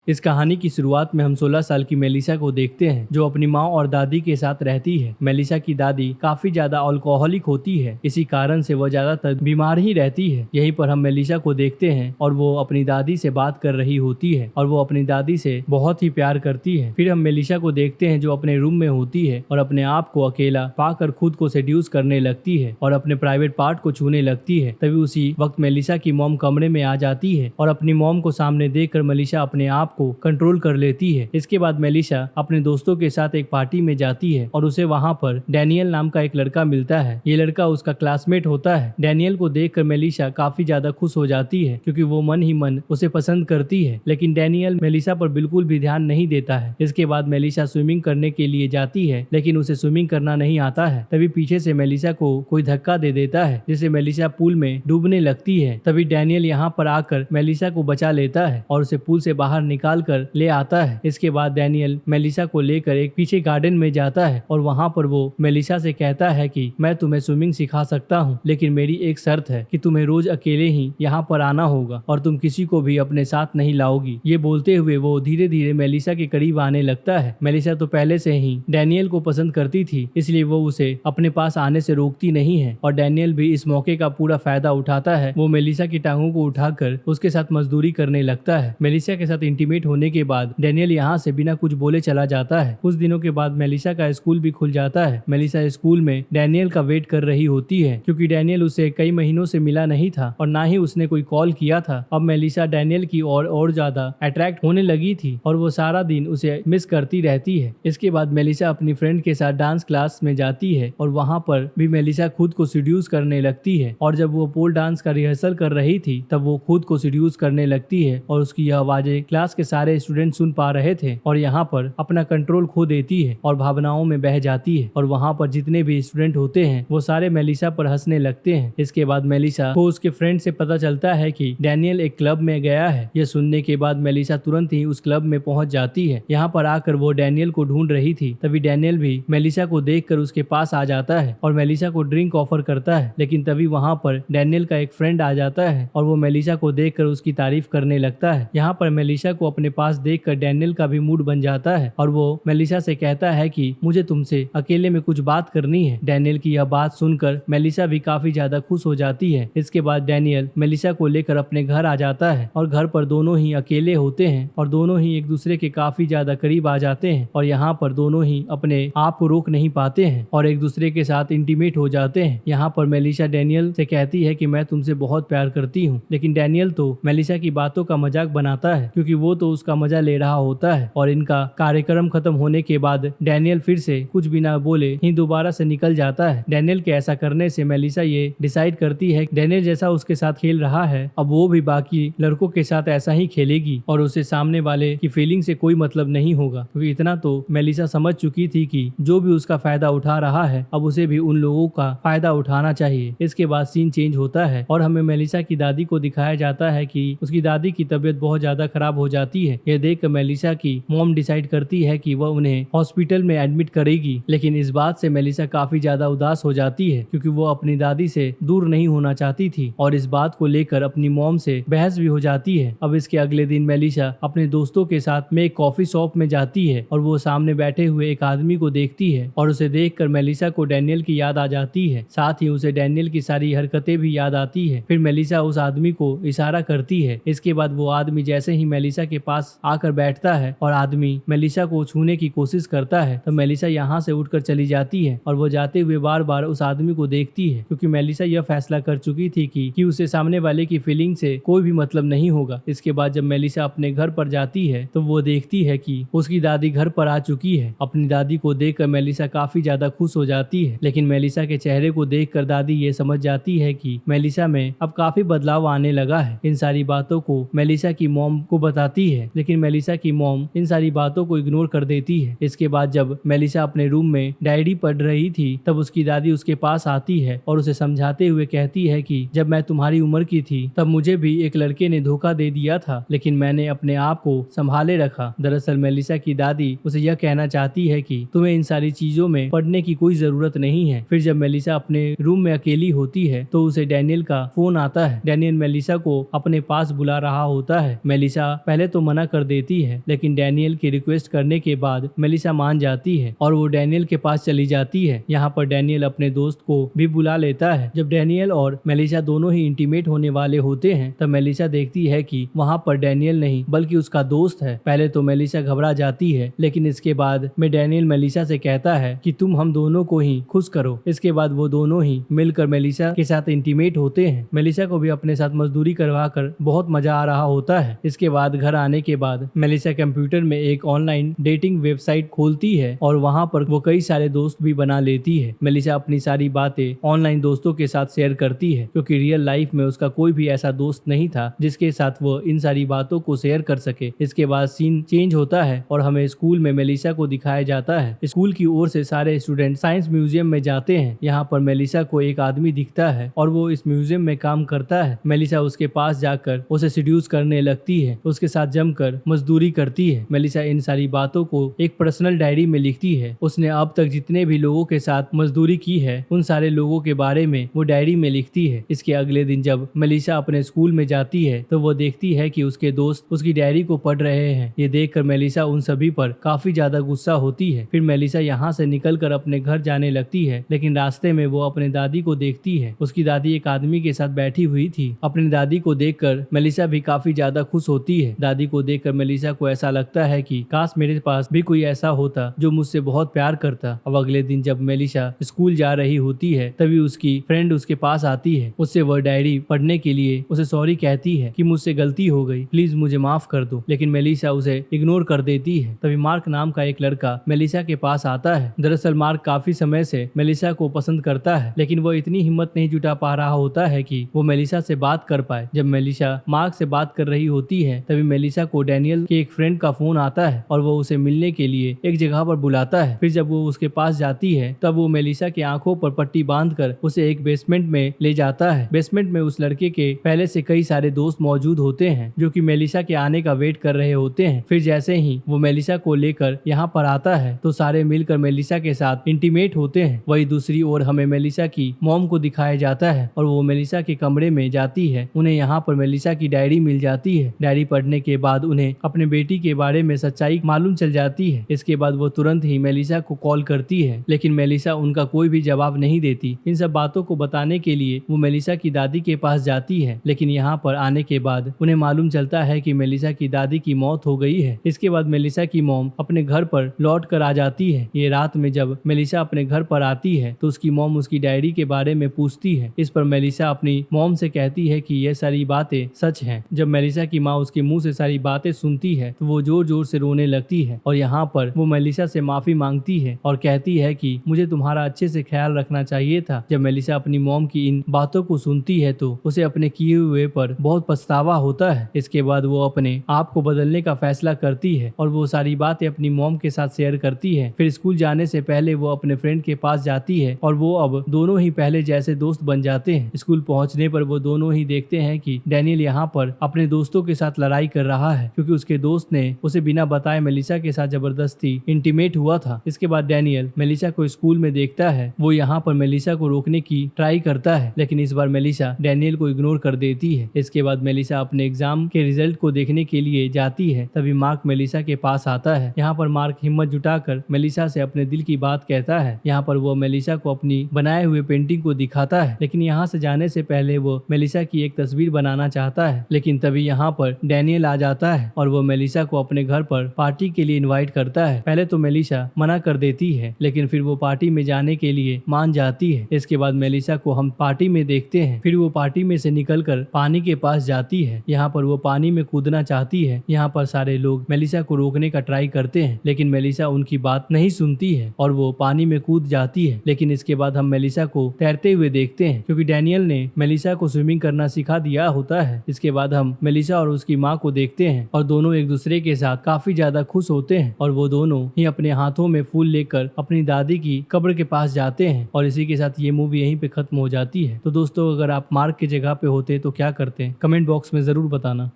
इस कहानी की शुरुआत में हम 16 साल की मेलिसा को देखते हैं जो अपनी माँ और दादी के साथ रहती है। मेलिसा की दादी काफी ज्यादा अल्कोहलिक होती है, इसी कारण से वह ज्यादातर बीमार ही रहती है। यहीं पर हम मेलिसा को देखते हैं और वो अपनी दादी से बात कर रही होती है और वो अपनी दादी से बहुत ही प्यार करती है। फिर हम मेलिसा को देखते हैं जो अपने रूम में होती है और अपने आप को अकेला पाकर खुद को सेड्यूस करने लगती है और अपने प्राइवेट पार्ट को छूने लगती है। तभी उसी वक्त मेलिसा की मॉम कमरे में आ जाती है और अपनी मॉम को सामने देखकर मेलिसा अपने आप को कंट्रोल कर लेती है। इसके बाद मेलिसा अपने दोस्तों के साथ एक पार्टी में जाती है और उसे वहां पर डैनियल नाम का एक लड़का मिलता है। ये लड़का उसका क्लासमेट होता है। डैनियल को देखकर मेलिसा काफी ज्यादा खुश हो जाती है क्योंकि वो मन ही मन उसे पसंद करती है, लेकिन डैनियल मेलिसा पर बिल्कुल भी ध्यान नहीं देता है। इसके बाद मेलिसा स्विमिंग करने के लिए जाती है, लेकिन उसे स्विमिंग करना नहीं आता है। तभी पीछे से मेलिसा को कोई धक्का दे देता है जिससे मेलिसा पूल में डूबने लगती है। तभी डैनियल यहाँ पर आकर मेलिसा को बचा लेता है और उसे पूल से बाहर निकाल कर ले आता है। इसके बाद डैनियल मेलिसा को लेकर एक पीछे गार्डन में जाता है और वहाँ पर वो मेलिसा से कहता है कि मैं तुम्हें स्विमिंग सिखा सकता हूँ, लेकिन मेरी एक शर्त है कि तुम्हें रोज अकेले ही यहाँ पर आना होगा और तुम किसी को भी अपने साथ नहीं लाओगी। ये बोलते हुए वो धीरे धीरे मेलिसा के करीब आने लगता है। मेलिसा तो पहले से ही डैनियल को पसंद करती थी, इसलिए वो उसे अपने पास आने से रोकती नहीं है और डैनियल भी इस मौके का पूरा फायदा उठाता है। वो मेलिसा की टांगों को उठाकर उसके साथ मजदूरी करने लगता है। मेलिसा के साथ इंटीमेट होने के बाद डैनियल यहाँ से बिना कुछ बोले चला जाता है। कुछ दिनों के बाद मेलिसा का स्कूल भी खुल जाता है। मेलिसा स्कूल में डैनियल का वेट कर रही होती है क्योंकि डैनियल उसे कई महीनों से मिला नहीं था और ना ही उसने कोई कॉल किया था। अब मेलिसा डैनियल की ओर और ज्यादा अट्रैक्ट होने लगी थी और वो सारा दिन उसे मिस करती रहती है। इसके बाद मेलिसा अपनी फ्रेंड के साथ डांस क्लास में जाती है और वहाँ पर भी मेलिसा खुद को सीड्यूस करने लगती है और जब वो पोल डांस का रिहर्सल कर रही थी तब वो खुद को सीड्यूस करने लगती है और उसकी यह आवाजें क्लास के सारे स्टूडेंट सुन पा रहे थे और यहाँ पर अपना कंट्रोल खो देती है और भावनाओं में बह जाती है और वहाँ पर जितने भी स्टूडेंट होते हैं वो सारे मेलिसा पर हंसने लगते हैं। इसके बाद मेलिसा को उसके फ्रेंड से पता चलता है कि डैनियल एक क्लब में गया है। यह सुनने के बाद मेलिसा तुरंत ही उस क्लब में पहुंच जाती है। यहाँ पर आकर वो डैनियल को ढूंढ रही थी। तभी डैनियल भी मेलिसा को देखकर उसके पास आ जाता है और मेलिसा को ड्रिंक ऑफर करता है, लेकिन तभी वहाँ पर डैनियल का एक फ्रेंड आ जाता है और वो मेलिसा को देखकर उसकी तारीफ करने लगता है। यहाँ पर मेलिसा को अपने पास देखकर डैनियल का भी मूड बन जाता है और वो मेलिसा से कहता है कि मुझे तुमसे अकेले में कुछ बात करनी है। डैनियल की यह बात सुनकर मेलिसा भी काफी ज्यादा खुश हो जाती है। इसके बाद डैनियल मेलिसा को लेकर अपने घर आ जाता है और घर पर दोनों ही अकेले होते हैं और दोनों ही एक दूसरे के काफी ज्यादा करीब आ जाते हैं और यहाँ पर दोनों ही अपने आप को रोक नहीं पाते हैं और एक दूसरे के साथ इंटीमेट हो जाते हैं। यहाँ पर मेलिसा डैनियल से कहती है कि मैं तुमसे बहुत प्यार करती हूँ, लेकिन डैनियल तो मेलिसा की बातों का मजाक बनाता है क्योंकि वो तो उसका मजा ले रहा होता है। और इनका कार्यक्रम खत्म होने के बाद डैनियल फिर से कुछ बिना बोले ही दोबारा से निकल जाता है। डैनियल के ऐसा करने से मेलिसा ये डिसाइड करती है डैनियल जैसा उसके साथ खेल रहा है अब वो भी बाकी लड़कों के साथ ऐसा ही खेलेगी और उसे सामने वाले की फीलिंग से कोई मतलब नहीं होगा, क्योंकि इतना तो मेलिसा समझ चुकी थी कि जो भी उसका फायदा उठा रहा है अब उसे भी उन लोगों का फायदा उठाना चाहिए। इसके बाद सीन चेंज होता है और हमें मेलिसा की दादी को दिखाया जाता है कि उसकी दादी की तबीयत बहुत ज्यादा खराब हो जाती है। यह देख मेलिसा की मॉम डिसाइड करती है कि वह उन्हें हॉस्पिटल में एडमिट करेगी, लेकिन इस बात से मेलिसा काफी ज्यादा उदास हो जाती है क्योंकि वो अपनी दादी से दूर नहीं होना चाहती थी और इस बात को लेकर अपनी मॉम से बहस भी हो जाती है। अब इसके अगले दिन मेलिसा अपने दोस्तों के साथ में एक कॉफी शॉप में जाती है और वो सामने बैठे हुए एक आदमी को देखती है और उसे देखकर मेलिसा को डैनियल की याद आ जाती है। साथ ही उसे डैनियल की सारी हरकतें भी याद आती है। फिर मेलिसा उस आदमी को इशारा करती है। इसके बाद वो आदमी जैसे ही मेलिसा के पास आकर बैठता है और आदमी मेलिसा को छूने की कोशिश करता है तो मेलिसा यहाँ से उठकर चली जाती है और वो जाते हुए बार बार उस आदमी को देखती है क्योंकि मेलिसा यह फैसला कर चुकी थी कि उसे सामने वाले की फीलिंग से कोई भी मतलब नहीं होगा। इसके बाद जब मेलिसा अपने घर पर जाती है तो वो देखती है कि उसकी दादी घर पर आ चुकी है। अपनी दादी को देखकर मेलिसा काफी ज्यादा खुश हो जाती है, लेकिन मेलिसा के चेहरे को देखकर दादी ये समझ जाती है कि मेलिसा में अब काफी बदलाव आने लगा है। इन सारी बातों को मेलिसा की मॉम को बताती है, लेकिन मेलिसा की मॉम इन सारी बातों को इग्नोर कर देती है। इसके बाद जब मेलिसा अपने रूम में डायरी पढ़ रही थी तब उसकी दादी उसके पास आती है और उसे समझाते हुए कहती है कि जब मैं तुम्हारी उम्र की थी तब मुझे भी एक लड़के ने धोखा दे दिया था, लेकिन मैंने अपने आप को संभाले रखा। दरअसल मेलिसा की दादी उसे यह कहना चाहती है कि तुम्हें इन सारी चीजों में पढ़ने की कोई जरूरत नहीं है। फिर जब मेलिसा अपने रूम में अकेली होती है तो उसे डैनियल का फोन आता है। डैनियल मेलिसा को अपने पास बुला रहा होता है। मेलिसा पहले तो मना कर देती है, लेकिन डैनियल की रिक्वेस्ट करने के बाद मेलिसा मान जाती है और वो डैनियल के पास चली जाती है। यहाँ पर डैनियल अपने दोस्त को भी बुला लेता है। जब डैनियल और मेलिसा दोनों ही इंटीमेट होने वाले होते हैं तब मेलिसा देखती है कि वहाँ पर डैनियल नहीं बल्कि उसका दोस्त है। पहले तो मेलिसा घबरा जाती है, लेकिन इसके बाद में डैनियल मेलिसा से कहता है कि तुम हम दोनों को ही खुश करो। इसके बाद वो दोनों ही मिलकर मेलिसा के साथ इंटीमेट होते हैं। मेलिसा को भी अपने साथ मजदूरी करवा कर बहुत मजा आ रहा होता है। इसके बाद घर आने के बाद मेलिसा कंप्यूटर में एक ऑनलाइन डेटिंग वेबसाइट खोलती है और वहाँ पर वो कई सारे दोस्त भी बना लेती है। मेलिसा अपनी सारी बातें ऑनलाइन दोस्तों के साथ शेयर करती है, क्योंकि रियल लाइफ में उसका कोई भी ऐसा दोस्त नहीं था जिसके साथ वो इन सारी बातों को शेयर कर सके। इसके बाद सीन चेंज होता है और हमें स्कूल में मेलिसा को दिखाया जाता है। स्कूल की ओर से सारे स्टूडेंट साइंस म्यूजियम में जाते हैं। यहाँ पर मेलिसा को एक आदमी दिखता है और वो इस म्यूजियम में काम करता है। मेलिसा उसके पास जाकर उसे सीड्यूस करने लगती है, उसके साथ जमकर मजदूरी करती है। मेलिसा इन सारी बातों को एक पर्सनल डायरी में लिखती है। उसने अब तक जितने भी लोगों के साथ मजदूरी की है उन सारे लोगों के बारे में वो डायरी में लिखती है। इसके अगले दिन जब मेलिसा अपने स्कूल में जाती है तो वो देखती है कि उसके दोस्त उसकी डायरी को पढ़ रहे हैं। ये देखकर मेलिसा उन सभी पर काफी ज्यादा गुस्सा होती है। फिर मेलिसा यहाँ से निकलकर अपने घर जाने लगती है, लेकिन रास्ते में वो अपने दादी को देखती है। उसकी दादी एक आदमी के साथ बैठी हुई थी। अपनी दादी को देखकर मेलिसा भी काफी ज्यादा खुश होती है। दादी को देखकर मेलिसा को ऐसा लगता है कि काश मेरे पास भी कोई ऐसा होता जो मुझसे बहुत प्यार करता। अब अगले दिन जब मेलिसा स्कूल जा रही होती है तभी उसकी फ्रेंड उसके पास आती है। उससे वह डायरी पढ़ने के लिए उसे सॉरी कहती है कि मुझसे गलती हो गई, प्लीज मुझे माफ कर दो, लेकिन मेलिसा उसे इग्नोर कर देती है। तभी मार्क नाम का एक लड़का मेलिसा के पास आता है। दरअसल मार्क काफी समय से मेलिसा को पसंद करता है, लेकिन वो इतनी हिम्मत नहीं जुटा पा रहा होता है कि वो मेलिसा से बात कर पाए। जब मेलिसा मार्क से बात कर रही होती है तभी मेलिसा को डैनियल के एक फ्रेंड का फोन आता है और वो उसे मिलने के लिए एक जगह पर बुलाता है। फिर जब वो उसके पास जाती है तब वो मेलिसा की आंखों पर पट्टी बांधकर उसे एक बेसमेंट में ले जाता है। बेसमेंट में उस लड़के के पहले से कई सारे दोस्त मौजूद होते हैं जो कि मेलिसा के आने का वेट कर रहे होते हैं। फिर जैसे ही वो मेलिसा को लेकर यहाँ पर आता है तो सारे मिलकर मेलिसा के साथ इंटीमेट होते हैं। वही दूसरी ओर हमें मेलिसा की मॉम को दिखाया जाता है और वो मेलिसा के कमरे में जाती है। उन्हें यहाँ पर मेलिसा की डायरी मिल जाती है। डायरी पढ़ने के बाद उन्हें अपने बेटी के बारे में सच्चाई मालूम चल जाती है। इसके बाद वो तुरंत ही मेलिसा को कॉल करती है, लेकिन मेलिसा उनका कोई भी जवाब नहीं देती। इन सब बातों को बताने के लिए वो मेलिसा की दादी के पास जाती है, लेकिन यहाँ पर आने के बाद उन्हें मालूम चलता है कि मेलिसा की दादी की मौत हो गई है। इसके बाद मेलिसा की मॉम अपने घर पर लौट कर आ जाती है। ये रात में जब मेलिसा अपने घर पर आती है तो उसकी मॉम उसकी डायरी के बारे में पूछती है। इस पर मेलिसा अपनी मॉम से कहती है कि ये सारी बातें सच हैं। जब मेलिसा की माँ उसके मुंह से सारी बातें सुनती है तो वो जोर जोर से रोने लगती है और यहाँ पर वो मेलिसा से माफी मांगती है और कहती है कि मुझे तुम्हारा अच्छे से ख्याल रखना चाहिए था। जब मेलिसा अपनी मॉम की इन बातों को सुनती है तो उसे अपने किए हुए पर बहुत पछतावा होता है। इसके बाद वो अपने आप को बदलने का फैसला करती है और वो सारी बातें अपनी मॉम के साथ शेयर करती है। फिर स्कूल जाने से पहले वो अपने फ्रेंड के पास जाती है और वो अब दोनों ही पहले जैसे दोस्त बन जाते हैं। स्कूल पहुंचने पर वो दोनों ही देखते हैं कि डैनियल यहाँ पर अपने दोस्तों के साथ लड़ाई कर रहा है, क्योंकि उसके दोस्त ने उसे बिना बताए मेलिसा के साथ जबरदस्ती इंटीमेट हुआ था। इसके बाद डैनियल मेलिसा को स्कूल में देखता है। वो यहाँ पर मेलिसा को रोकने की ट्राई करता है, लेकिन इस बार मेलिसा डैनियल को इग्नोर कर देती है। इसके बाद मेलिसा अपने एग्जाम के रिजल्ट को देखने के लिए जाती है। तभी मार्क मेलिसा के पास आता है। यहाँ पर मार्क हिम्मत जुटाकर मेलिसा से अपने दिल की बात कहता है। यहाँ पर वो मेलिसा को अपनी बनाए हुए पेंटिंग को दिखाता है, लेकिन यहाँ से जाने से पहले वो मेलिसा की एक तस्वीर बनाना चाहता है। लेकिन तभी यहाँ पर डैनियल आ जाता है और वो मेलिसा को अपने घर पर पार्टी के लिए इनवाइट करता है। पहले तो मेलिसा मना कर देती है, लेकिन फिर वो पार्टी में जाने के लिए मान जाती है। इसके बाद मेलिसा को हम पार्टी में देखते हैं। फिर वो पार्टी में से निकलकर पानी के पास जाती है। यहाँ पर वो पानी में कूदना चाहती है। यहाँ पर सारे लोग मेलिसा को रोकने का ट्राई करते हैं, लेकिन मेलिसा उनकी बात नहीं सुनती है और वो पानी में कूद जाती है। लेकिन इसके बाद हम मेलिसा को तैरते हुए देखते हैं, क्योंकि डैनियल ने मेलिसा को स्विमिंग करना सिखा दिया होता है। इसके बाद हम मेलिसा और उसकी माँ को देखते हैं और दोनों एक दूसरे के साथ काफी ज्यादा खुश होते हैं और वो दोनों ही अपने हाथों में फूल लेकर अपनी दादी की कब्र के पास जाते हैं। और इसी के साथ ये मूवी यहीं पे खत्म हो जाती है। तो दोस्तों, अगर आप मार्क की जगह पे होते तो क्या करते हैं, कमेंट बॉक्स में जरूर बताना।